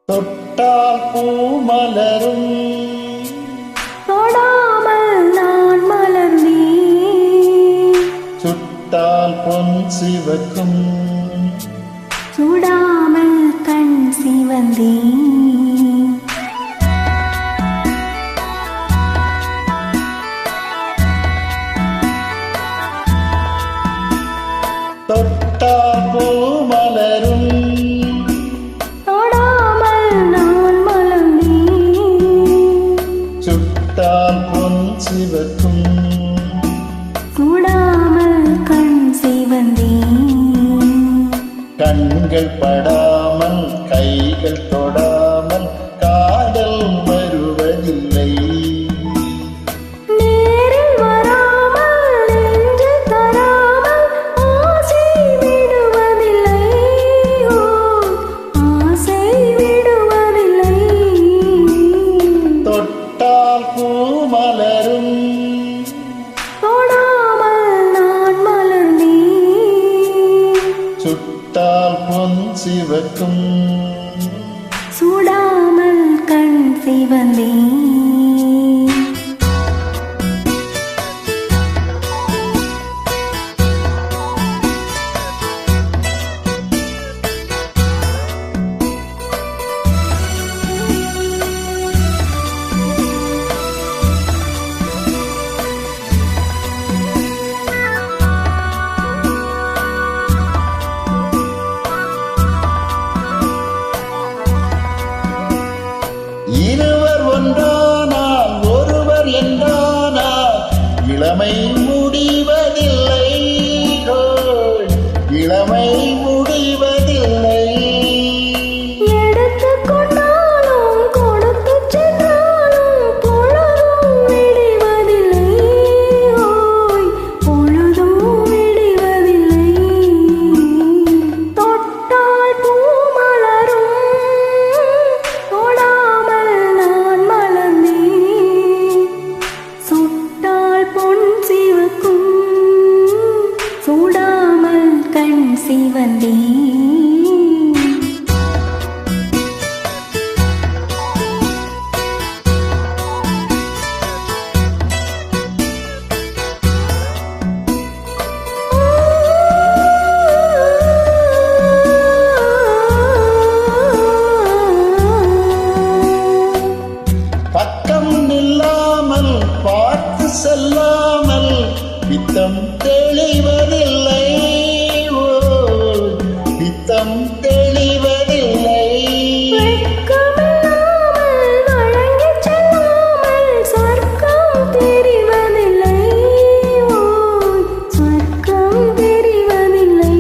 தொட்டால் பூ மலரும் தொடாமல் நான் மலர்ந்தேன். சுட்டால் பொன் சிவக்கும் சுடாமல் கண் சிவந்தேன். தொட்டால் பூ மலரும் தொடாமல் நான் மலர்ந்தேன். சுட்டால் பொன் சிவக்கும் சுடாமல் கண் சிவந்தேன். கண்கள் படாமல் கைகள் தொடாமல் காதல் வருவதில்லை. நேரில் வராமல் நெஞ்சு தராமல் ஆசை விடுவதில்லை. ஓ, ஆசை விடுவதில்லை. தொட்டால் பூ மலரும் தொடாமல் நான் மலர்ந்தேன். சுட்டால் பொன் சிவக்கும் சுடாமல் கண் சிவந்தேன். இருவர் ஒன்றானால் ஒருவர் என்றானால் இளமை முடிவதில்லை. ஓய், இளமை முடிவதில்லை. எடுத்துக் கொண்டாலும் கொடுத்துச் சென்றாலும் பொழுதும் விடிவதில்லை. ஓய், பொழுதும் விடிவதில்லை. தொட்டால் பூ மலரும் தொடாமல் நான் மலர்ந்தேன். சுட்டால் பொன் சிவக்கும் சுடாமல் கண் சிவந்தேன். பக்கம் நில்லாமல் பார்த்து செல்லாமல் பித்தம் தெளிவதில்லை. ஓய், பித்தம் தெளிவதில்லை. வெட்கமில்லாமல் வழங்கிச் செல்லாமல் சொர்க்கம் தெரிவதில்லை. ஓய், சொர்க்கம் தெரிவதில்லை.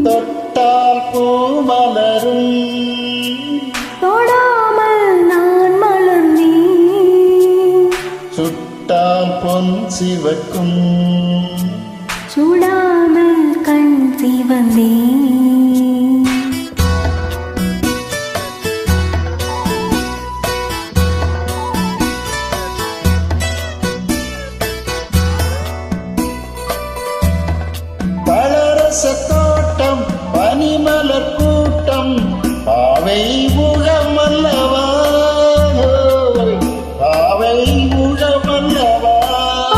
தொட்டால் பூ மலரும் தொடாமல் நான் மலர்ந்தேன். சுட்டால் பொன் சிவக்கும் சுடாமல் கண் சிவந்தேன். பழரச தோட்டம் பனிமலர் கூட்டம் பாவை முகமல்லவா. ஓய், பாவை முகமல்லவா.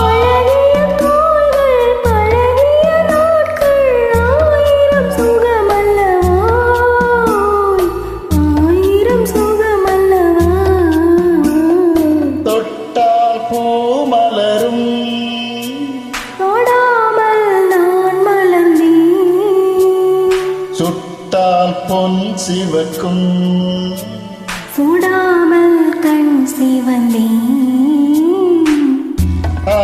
அழகிய தோள்கள் பழகிய நாட்கள் ஆயிரம் சுகமல்லவா. ஆயிரம் சுகமல்லவா. தொட்டால் பூ மலரும் தொடாமல் நான் மலர்ந்தேன். சுட்டால் பொன் சிவக்கும் சுடாமல் கண் சிவந்தேன். ஆ